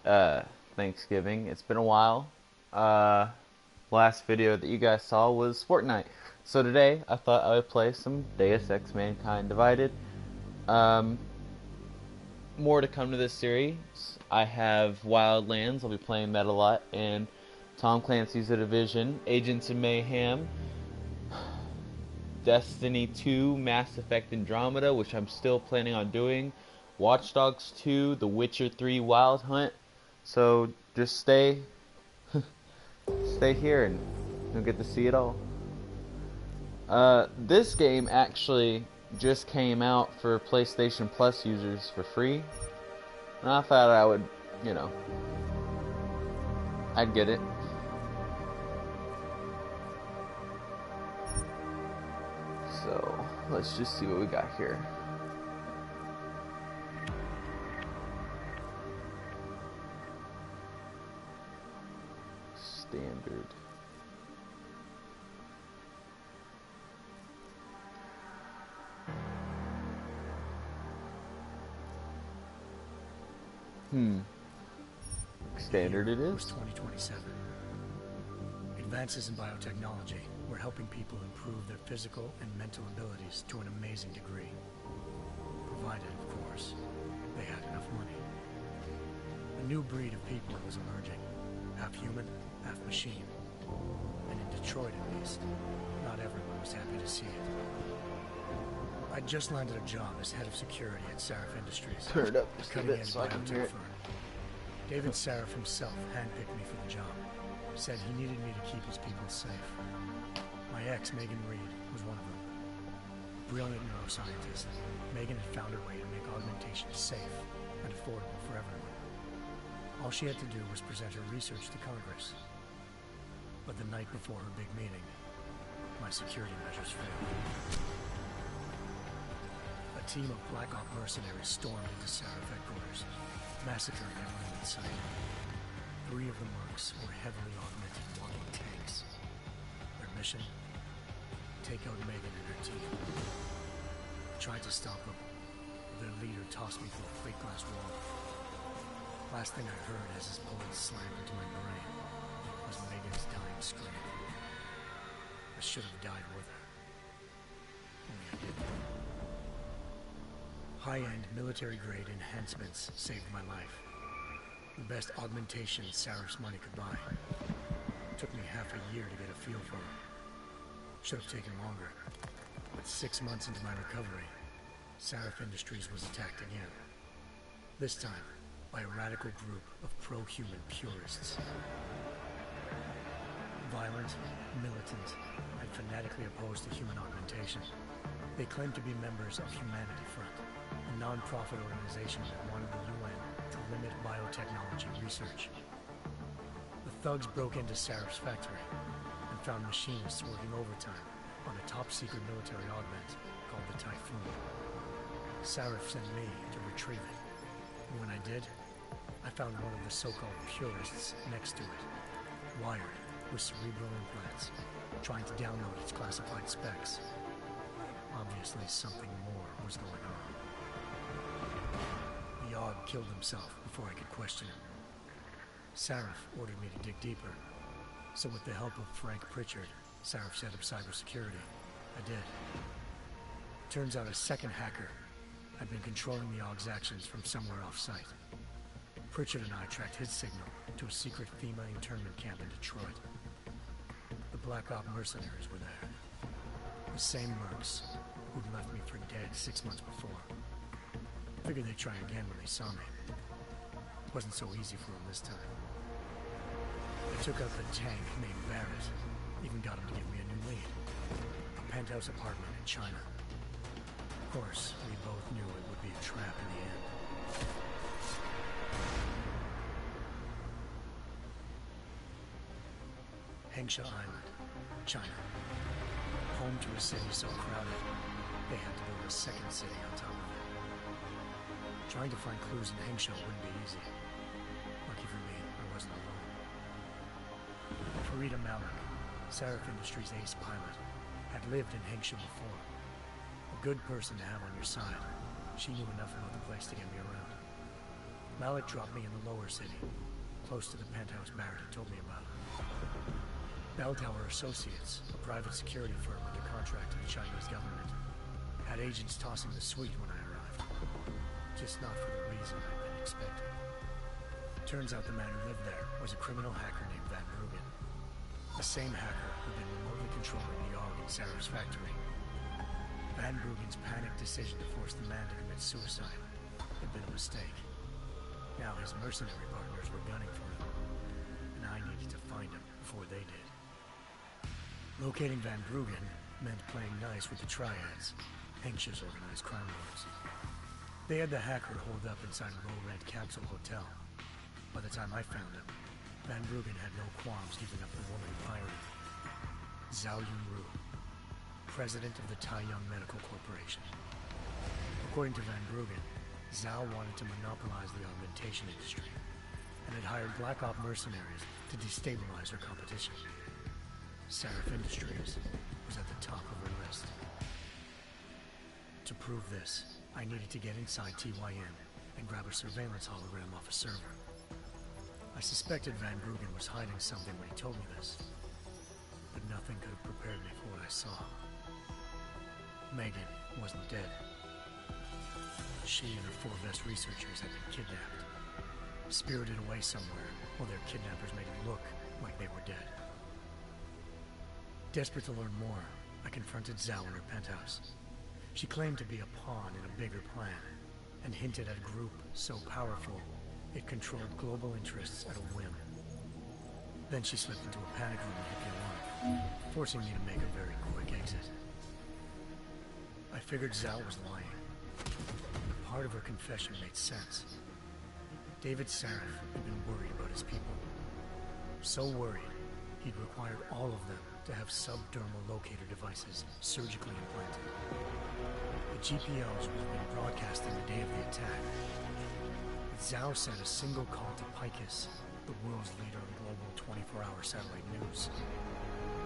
Thanksgiving. It's been a while. Uh, Last video that you guys saw was Fortnite. So today I thought I would play some Deus Ex Mankind Divided. Um, More to come to this series. I have Wildlands. I'll be playing that a lot, and Tom Clancy's The Division, Agents of Mayhem, Destiny 2, Mass Effect Andromeda, which I'm still planning on doing, Watch Dogs 2, The Witcher 3 Wild Hunt. So just stay here and you'll get to see it all. This game actually just came out for PlayStation Plus users for free. And I thought I would, you know, I'd get it. So let's just see what we got here. Standard. Standard it is. 2027. Advances in biotechnology were helping people improve their physical and mental abilities to an amazing degree. Provided, of course, they had enough money. A new breed of people was emerging. Half human, half machine. And in Detroit, at least, not everyone was happy to see it. I'd just landed a job as head of security at Sarif Industries. Turn it up just a bit so I can hear it. David Sarif himself handpicked me for the job. Said he needed me to keep his people safe. My ex, Megan Reed, was one of them. Brilliant neuroscientist, Megan had found her way to make augmentation safe and affordable for everyone. All she had to do was present her research to Congress. But the night before her big meeting, my security measures failed. A team of Black Op mercenaries stormed into Sarif headquarters, massacring everyone in sight. 3 of the mercs were heavily augmented walking tanks. Their mission? Take out Megan and her team. I tried to stop them, but their leader tossed me through a plate glass wall. Last thing I heard as his bullet slammed into my brain was Megan's dying scream. I should have died with her. Only I didn't. High-end military-grade enhancements saved my life. The best augmentation Sarif's money could buy. Took me half a year to get a feel for it. Should have taken longer. But 6 months into my recovery, Sarif Industries was attacked again. This time, by a radical group of pro-human purists. Violent, militant, and fanatically opposed to human augmentation. They claimed to be members of Humanity Front, a non-profit organization that wanted the UN to limit biotechnology research. The thugs broke into Sarif's factory and found machinists working overtime on a top-secret military augment called the Typhoon. Sarif sent me to retrieve it, and when I did, I found one of the so-called purists next to it, wired with cerebral implants, trying to download its classified specs. Obviously, something more was going on. The Aug killed himself before I could question him. Sarif ordered me to dig deeper, so with the help of Frank Pritchard, Sarif's head of cybersecurity, I did. Turns out a second hacker had been controlling the Aug's actions from somewhere off-site. Pritchard and I tracked his signal to a secret FEMA internment camp in Detroit. The Black Op mercenaries were there. The same mercs who'd left me for dead 6 months before. Figured they'd try again when they saw me. Wasn't so easy for them this time. I took out the tank named Barrett. Even got him to give me a new lead. A penthouse apartment in China. Of course, we both knew it would be a trap in the end. Hengsha Island, China. Home to a city so crowded, they had to build a second city on top of it. Trying to find clues in Hengsha wouldn't be easy. Lucky for me, I wasn't alone. Farida Malik, Sarif Industries' ace pilot, had lived in Hengsha before. A good person to have on your side. She knew enough about the place to get me around. Malik dropped me in the lower city, close to the penthouse Barrett had told me about. Bell Tower Associates, a private security firm under contract to the Chinese government, had agents tossing the suite when I arrived. Just not for the reason I'd been expecting. Turns out the man who lived there was a criminal hacker named Van Bruggen. The same hacker who'd been remotely controlling the AUG in Sarah's factory. Van Bruggen's panicked decision to force the man to commit suicide had been a mistake. Now his mercenary partners were gunning for him, and I needed to find him before they did. Locating Van Bruggen meant playing nice with the triads, anxious organized crime lords. They had the hacker holed up inside a low-rent capsule hotel. By the time I found him, Van Bruggen had no qualms giving up the woman who hired him. Zhao Yunru, president of the Taiyang Medical Corporation. According to Van Bruggen, Zhao wanted to monopolize the augmentation industry and had hired Black Op mercenaries to destabilize her competition. Sarif Industries was at the top of her list. To prove this, I needed to get inside TYN and grab a surveillance hologram off a server. I suspected Van Bruggen was hiding something when he told me this, but nothing could have prepared me for what I saw. Megan wasn't dead. She and her 4 best researchers had been kidnapped, spirited away somewhere while their kidnappers made it look like they were dead. Desperate to learn more, I confronted Zhao in her penthouse. She claimed to be a pawn in a bigger plan, and hinted at a group so powerful it controlled global interests at a whim. Then she slipped into a panic room and hit the alarm, forcing me to make a very quick exit. I figured Zhao was lying. Part of her confession made sense. David Sarif had been worried about his people. So worried, he'd required all of them to have subdermal locator devices surgically implanted. The GPOs would have been broadcasting the day of the attack. But Zhao sent a single call to Picus, the world's leader in global 24-hour satellite news,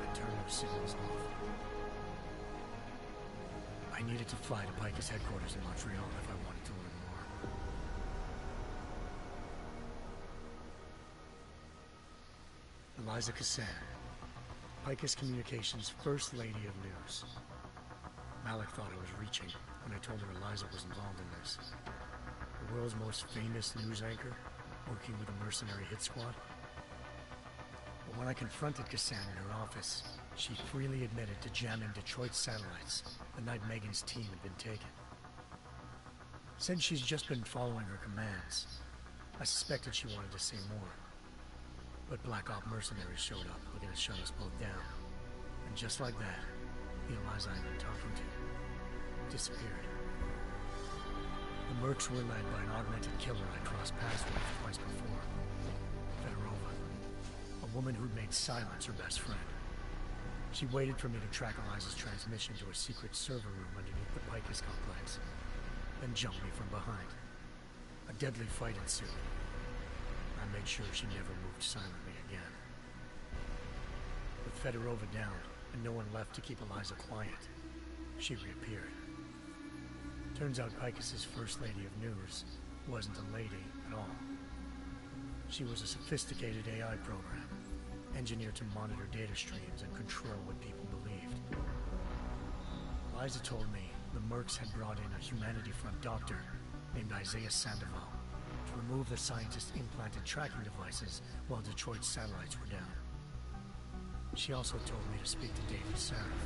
and turned those signals off. I needed to fly to Picus headquarters in Montreal if I wanted to learn more. Eliza Cassan, Picus Communications' First Lady of News. Malik thought I was reaching when I told her Eliza was involved in this. The world's most famous news anchor, working with a mercenary hit squad. But when I confronted Cassan in her office, she freely admitted to jamming Detroit's satellites the night Megan's team had been taken. Said she's just been following her commands. I suspected she wanted to say more. But Black Op mercenaries showed up looking to shut us both down. And just like that, the Eliza I'd been talking to disappeared. The mercs were led by an augmented killer I crossed paths with twice before. Fedorova, a woman who'd made silence her best friend. She waited for me to track Eliza's transmission to a secret server room underneath the Picus complex, then jumped me from behind. A deadly fight ensued. I made sure she never moved silently again. With Fedorova down and no one left to keep Eliza quiet, she reappeared. Turns out Picus's First Lady of News wasn't a lady at all. She was a sophisticated AI program, engineered to monitor data streams and control what people believed. Eliza told me the mercs had brought in a Humanity Front doctor named Isaiah Sandoval to remove the scientist's implanted tracking devices while Detroit's satellites were down. She also told me to speak to David Sarif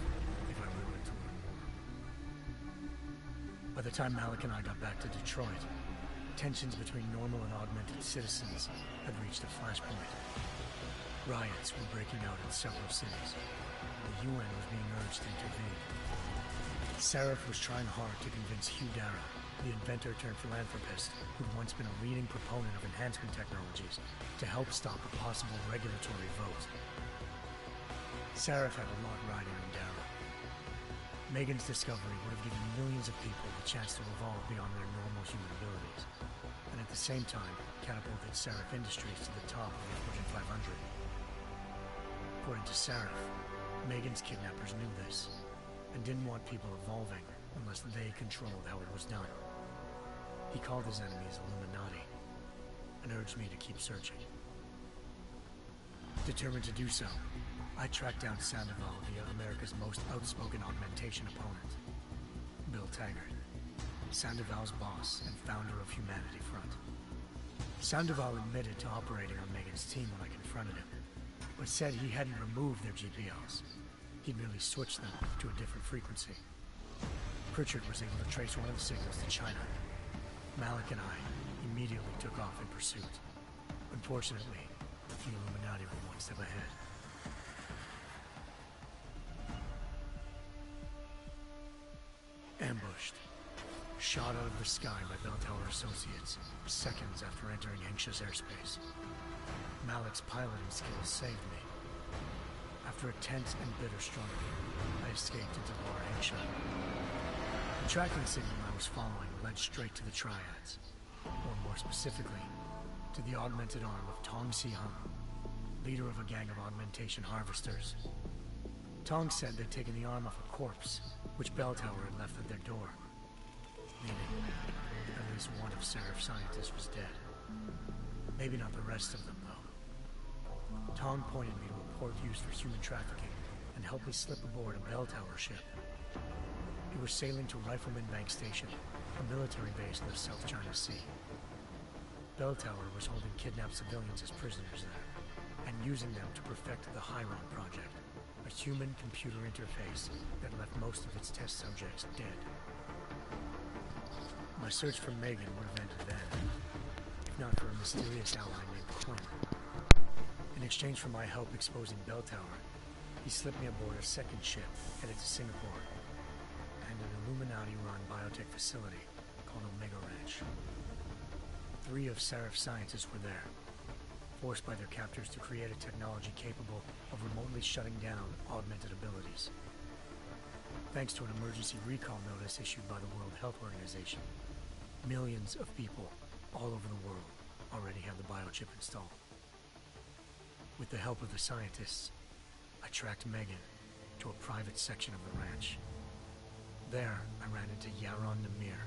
if I really wanted to learn more. By the time Malik and I got back to Detroit, tensions between normal and augmented citizens had reached a flashpoint. Riots were breaking out in several cities. The UN was being urged to intervene. Sarif was trying hard to convince Hugh Dara, the inventor turned philanthropist who'd once been a leading proponent of enhancement technologies, to help stop a possible regulatory vote. Sarif had a lot riding on Dara. Megan's discovery would have given millions of people the chance to evolve beyond their normal human abilities, and at the same time catapulted Sarif Industries to the top of the Fortune 500. According to Sarif, Megan's kidnappers knew this, and didn't want people evolving unless they controlled how it was done. He called his enemies Illuminati, and urged me to keep searching. Determined to do so, I tracked down Sandoval via America's most outspoken augmentation opponent, Bill Taggart, Sandoval's boss and founder of Humanity Front. Sandoval admitted to operating on Megan's team when I confronted him, but said he hadn't removed their GPLs. He'd merely switched them to a different frequency. Pritchard was able to trace one of the signals to China. Malik and I immediately took off in pursuit. Unfortunately, the Illuminati were one step ahead. Ambushed. Shot out of the sky by Bell Tower Associates, seconds after entering Hengsha's airspace. Malik's piloting skills saved me. After a tense and bitter struggle, I escaped into Lower Hengsha. The tracking signal I was following led straight to the Triads, or more specifically, to the augmented arm of Tong Si-hung, leader of a gang of augmentation harvesters. Tong said they'd taken the arm off a corpse, which Bell Tower had left at their door, meaning at least one of Seraph's scientists was dead. Maybe not the rest of them, though. Tong pointed me to a port used for human trafficking and helped me slip aboard a Bell Tower ship. It was sailing to Rifleman Bank Station, a military base in the South China Sea. Bell Tower was holding kidnapped civilians as prisoners there, and using them to perfect the Hyron Project, a human-computer interface that left most of its test subjects dead. My search for Megan would have ended then, if not for a mysterious ally named Quinn. In exchange for my help exposing Bell Tower, he slipped me aboard a second ship headed to Singapore, and an Illuminati-run biotech facility called Omega Ranch. 3 of Seraph's scientists were there, forced by their captors to create a technology capable of remotely shutting down augmented abilities. Thanks to an emergency recall notice issued by the World Health Organization, millions of people all over the world already have the biochip installed. With the help of the scientists, I tracked Megan to a private section of the ranch. There, I ran into Yaron Namir,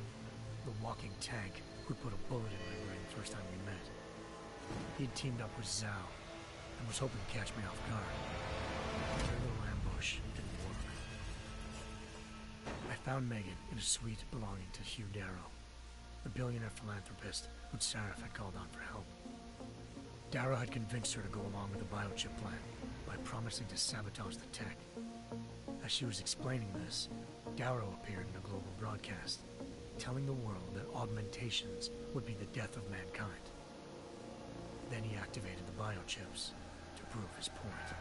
the walking tank who'd put a bullet in my brain the first time we met. He'd teamed up with Zhao and was hoping to catch me off guard. Their little ambush didn't work. I found Megan in a suite belonging to Hugh Darrow, the billionaire philanthropist who Saraf had called on for help. Darrow had convinced her to go along with the biochip plan by promising to sabotage the tech. As she was explaining this, Darrow appeared in a global broadcast, telling the world that augmentations would be the death of mankind. Then he activated the biochips to prove his point.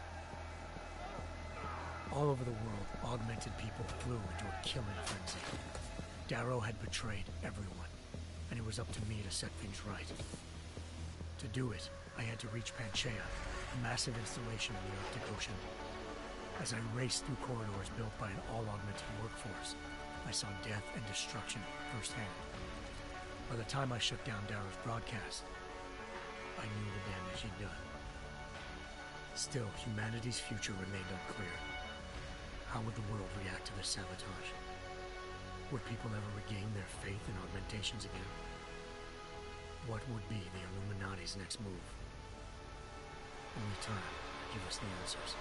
All over the world, augmented people flew into a killing frenzy. Darrow had betrayed everyone, and it was up to me to set things right. To do it, I had to reach Panchaea, a massive installation in the Arctic Ocean. As I raced through corridors built by an all-augmented workforce, I saw death and destruction firsthand. By the time I shut down Darrow's broadcast, I knew the damage he'd done. Still, humanity's future remained unclear. How would the world react to this sabotage? Would people ever regain their faith in augmentations again? What would be the Illuminati's next move? Only time could give us the answers.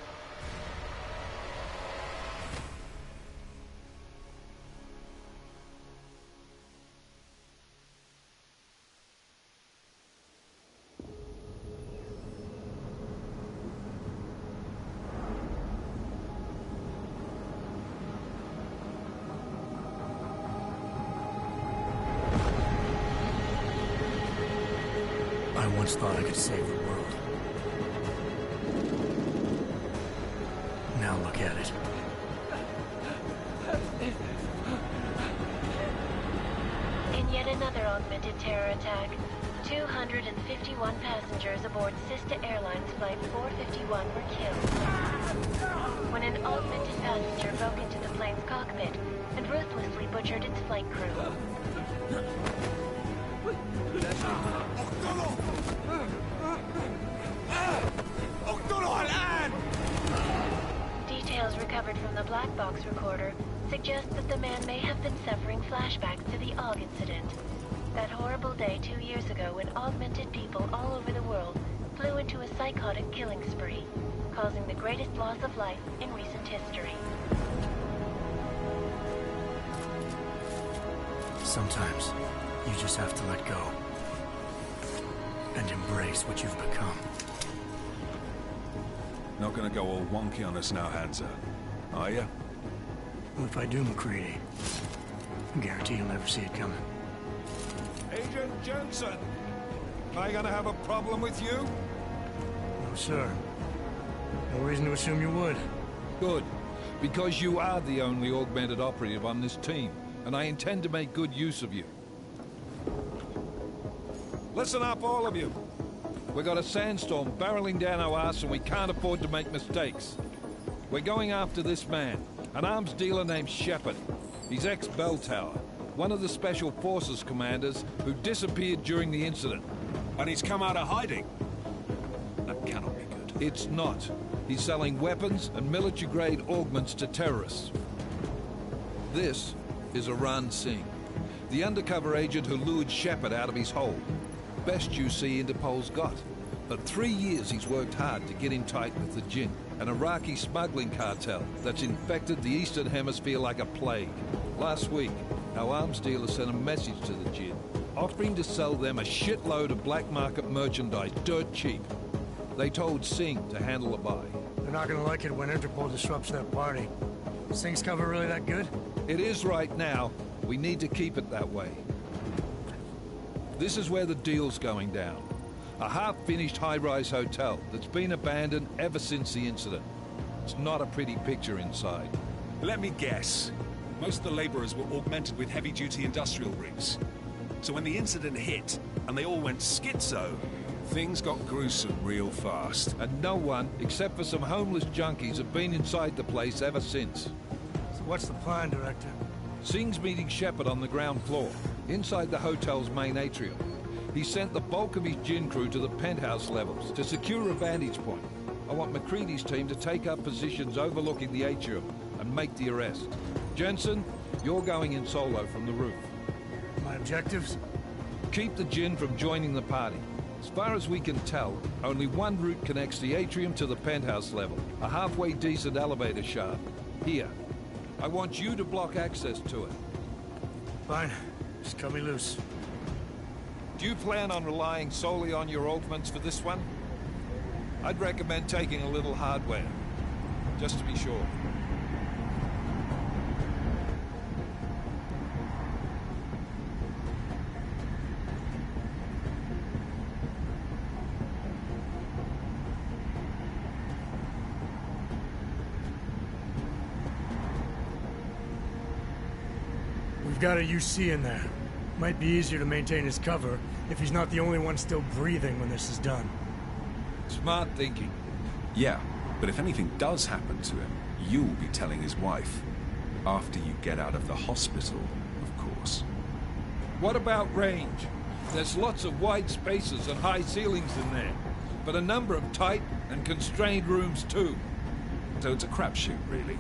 I once thought I could save the world. Now look at it. In yet another augmented terror attack, 251 passengers aboard Sista Airlines Flight 451 were killed. When an augmented passenger broke into the plane's cockpit and ruthlessly butchered its flight crew. Details recovered from the black box recorder suggest that the man may have been suffering flashbacks to the AUG incident. That horrible day 2 years ago when augmented people all over the world flew into a psychotic killing spree, causing the greatest loss of life in recent history. Sometimes, you just have to let go. And embrace what you've become. Not gonna go all wonky on us now, Hansa, are you? Well, if I do, McCready, I guarantee you'll never see it coming. Agent Jensen! Am I gonna have a problem with you? No, sir. No reason to assume you would. Good, because you are the only augmented operative on this team, and I intend to make good use of you. Listen up, all of you. We've got a sandstorm barreling down our arse and we can't afford to make mistakes. We're going after this man, an arms dealer named Shepard. He's ex-Bell Tower, one of the Special Forces commanders who disappeared during the incident. And he's come out of hiding. That cannot be good. It's not. He's selling weapons and military-grade augments to terrorists. This is Aran Singh, the undercover agent who lured Shepard out of his hole. Best you see Interpol's got. For 3 years he's worked hard to get in tight with the Jinn, an Iraqi smuggling cartel that's infected the Eastern Hemisphere like a plague. Last week, our arms dealer sent a message to the Jinn, offering to sell them a shitload of black market merchandise dirt cheap. They told Singh to handle the buy. They're not gonna like it when Interpol disrupts that party. Singh's cover really that good? It is right now. We need to keep it that way. This is where the deal's going down. A half-finished high-rise hotel that's been abandoned ever since the incident. It's not a pretty picture inside. Let me guess. Most of the laborers were augmented with heavy-duty industrial rigs. So when the incident hit, and they all went schizo, things got gruesome real fast. And no one, except for some homeless junkies, have been inside the place ever since. So what's the plan, Director? Singh's meeting Shepard on the ground floor, inside the hotel's main atrium. He sent the bulk of his Jinn crew to the penthouse levels to secure a vantage point. I want McCready's team to take up positions overlooking the atrium and make the arrest. Jensen, you're going in solo from the roof. My objectives? Keep the Jinn from joining the party. As far as we can tell, only one route connects the atrium to the penthouse level, a halfway decent elevator shaft. Here. I want you to block access to it. Fine. Just cut me loose. Do you plan on relying solely on your augments for this one? I'd recommend taking a little hardware, just to be sure. We've got a UC in there. Might be easier to maintain his cover if he's not the only one still breathing when this is done. Smart thinking. Yeah, but if anything does happen to him, you'll be telling his wife. After you get out of the hospital, of course. What about range? There's lots of wide spaces and high ceilings in there, but a number of tight and constrained rooms too. So it's a crapshoot, really.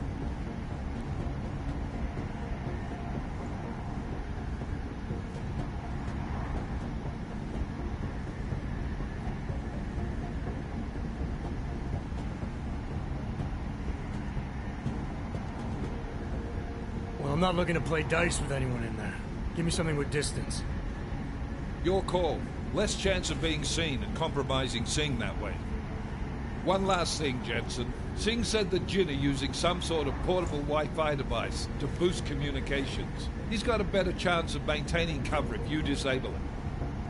Well, I'm not looking to play dice with anyone in there. Give me something with distance. Your call. Less chance of being seen and compromising Singh that way. One last thing, Jensen. Singh said the Jinn are using some sort of portable Wi-Fi device to boost communications. He's got a better chance of maintaining cover if you disable it.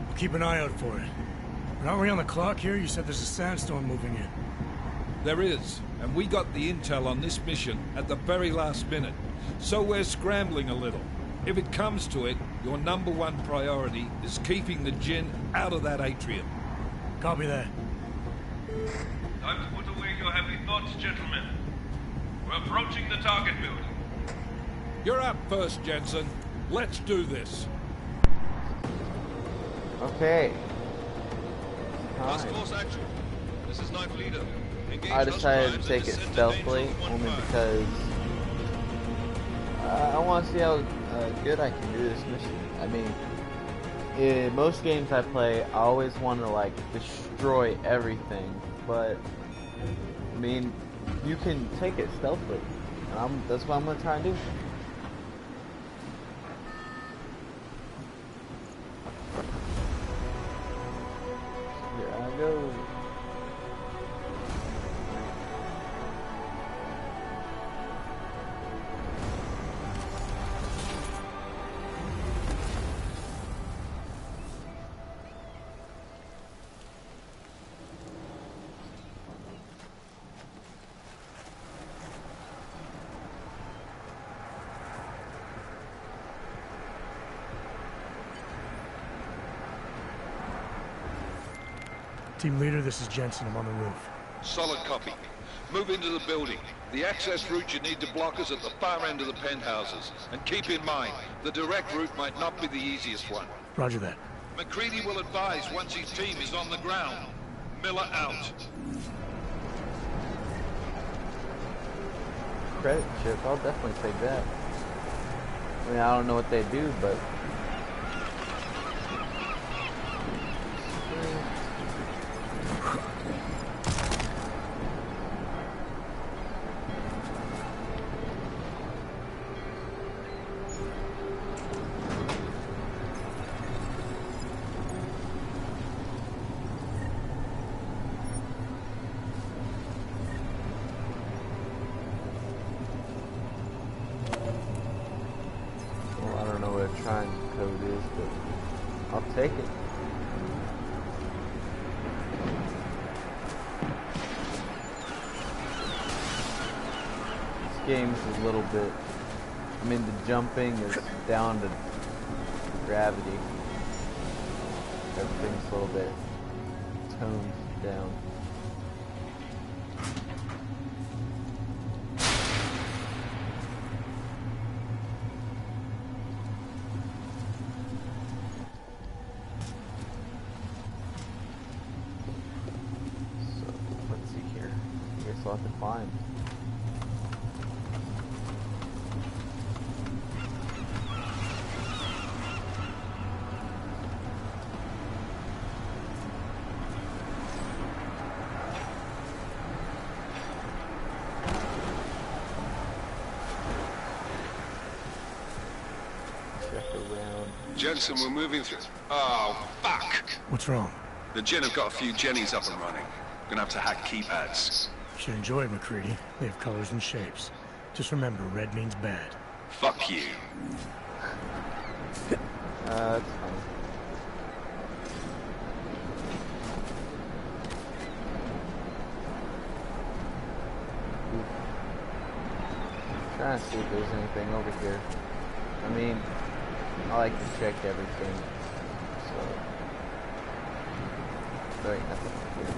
I'll keep an eye out for it. But aren't we on the clock here? You said there's a sandstorm moving in. There is, and we got the intel on this mission at the very last minute. So we're scrambling a little. If it comes to it, your #1 priority is keeping the Jinn out of that atrium. Copy that. Time to put away your heavy thoughts, gentlemen. We're approaching the target building. You're up first, Jensen. Let's do this. Okay. Task Alright. force action. This is Knife Leader. Engage I decided to hostiles take and it descend stealthily, danger on only one because I want to see how good I can do this mission. I mean, in most games I play, I always want to like destroy everything, but I mean, you can take it stealthily, and that's what I'm gonna try and do. Here I go. Team leader, this is Jensen. I'm on the roof. Solid copy. Move into the building. The access route you need to block is at the far end of the penthouses. And keep in mind, the direct route might not be the easiest one. Roger that. McCready will advise once his team is on the ground. Miller out. Credit chip, I'll definitely take that. I mean, I don't know what they do, but well, I don't know what a triangle code is, but I'll take it. This game's a little bit, I mean, the jumping is down to gravity. Everything's a little bit toned down. So, let's see here. I guess I'll have to climb. Around. Jensen, we're moving through. Oh, fuck! What's wrong? The Gen have got a few Jennies up and running. Gonna have to hack keypads. Should enjoy it, McCready. They have colors and shapes. Just remember, red means bad. Fuck you. That's fine. Trying to see if there's anything over here. I mean, I like to check everything, so there ain't nothing over here.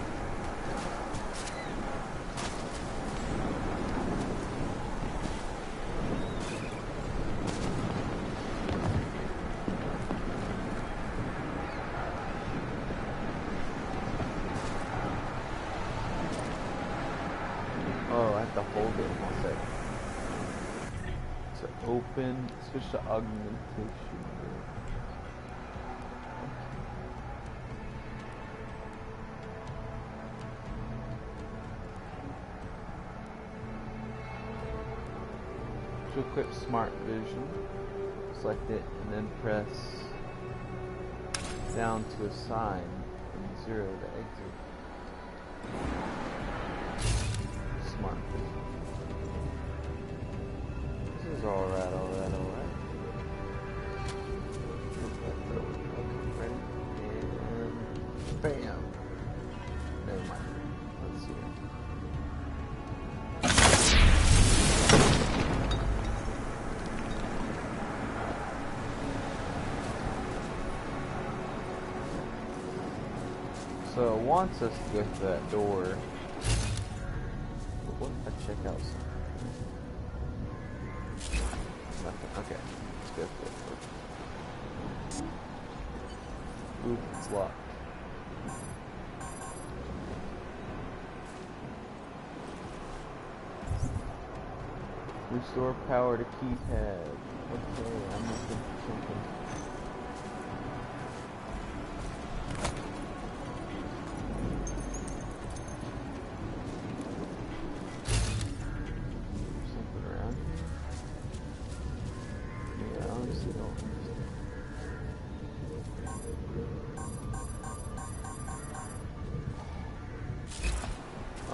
Oh, I have to hold it one second. To open, switch to augmentation. To equip smart vision, select it and then press down to assign from 0 to exit. Smart vision. This is alright. Ready? And bam. Never mind. Let's see. So it wants us to go to that door. But what if I check out something? Nothing. Okay. Let's go for it. Ooh, it's locked. Restore power to keypad. Okay, I'm looking for something.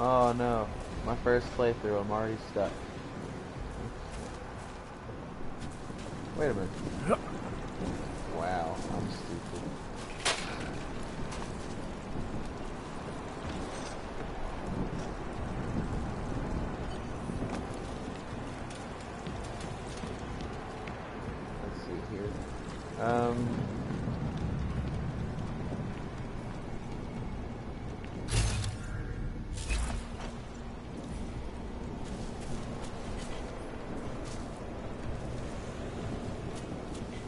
Oh no, my first playthrough, I'm already stuck. Wait a minute. Wow, I'm stupid. Let's see here.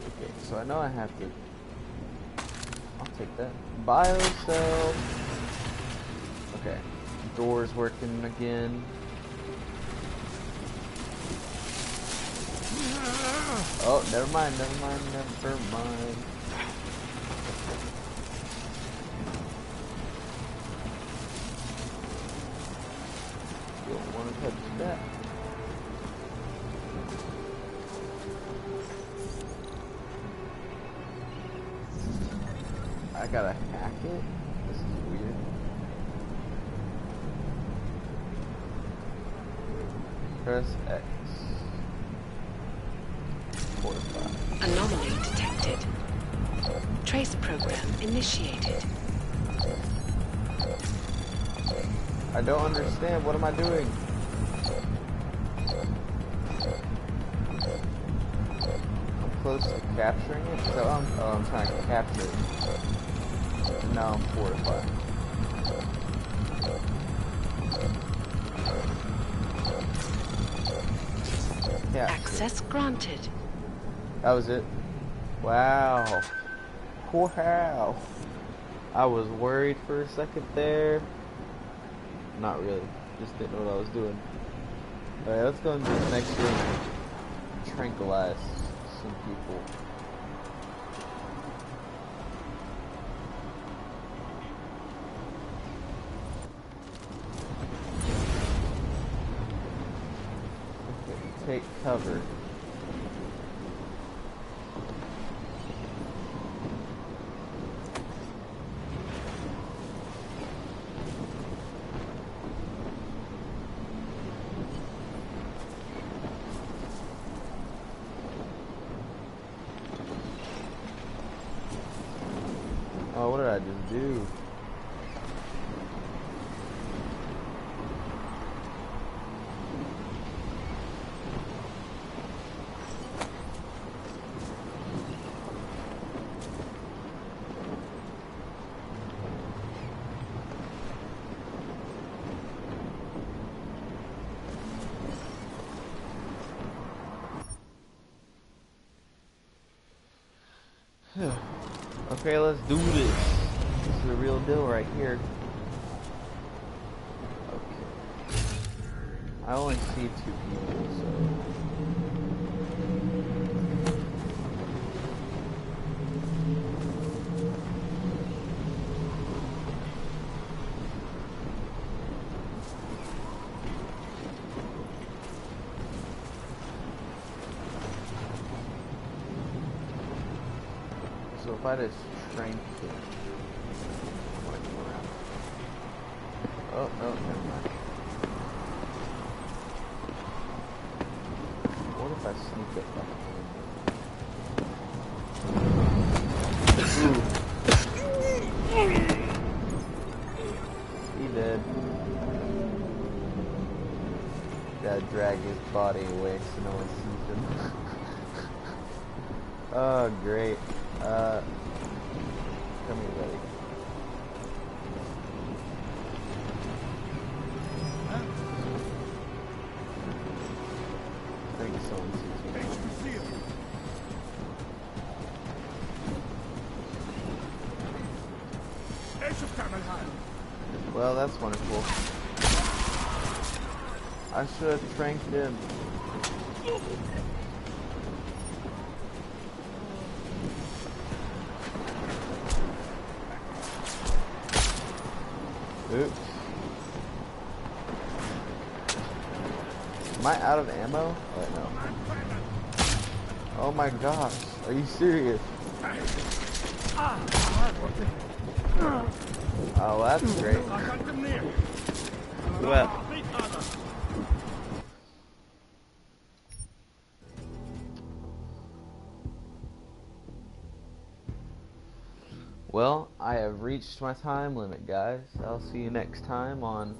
Okay, so I know I have to. I'll take that. Biocell. Okay, door's working again. Oh, never mind, never mind, never mind. Don't want to touch that. I gotta hack it? This is weird. Press X. Fortify. Anomaly detected. Trace program initiated. I don't understand. What am I doing? I'm close to capturing it. So I'm trying to capture it. And now I'm fortified. Yeah. Access granted. That was it. Wow. Wow. I was worried for a second there. Not really. Just didn't know what I was doing. Alright, let's go into the next room and tranquilize some people. Okay, take cover. Oh, what did I just do? Okay, let's do this. This is the real deal right here. Okay. I only see 2 people, so. So if I just shrink it, oh no, never mind. What if I sneak it back? He dead. Gotta drag his body away so no one sees him. Oh, great. Come here, buddy. I think someone sees me. Well, that's wonderful. I should have tranked him. Oops. Am I out of ammo? Oh, no. Oh my gosh. Are you serious? Oh, that's great. Well, well, I have reached my time limit, guys. I'll see you next time on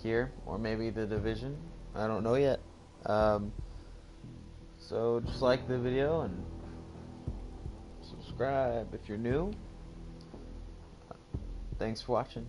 here, or maybe The Division. I don't know yet. So just like the video and subscribe if you're new. Thanks for watching.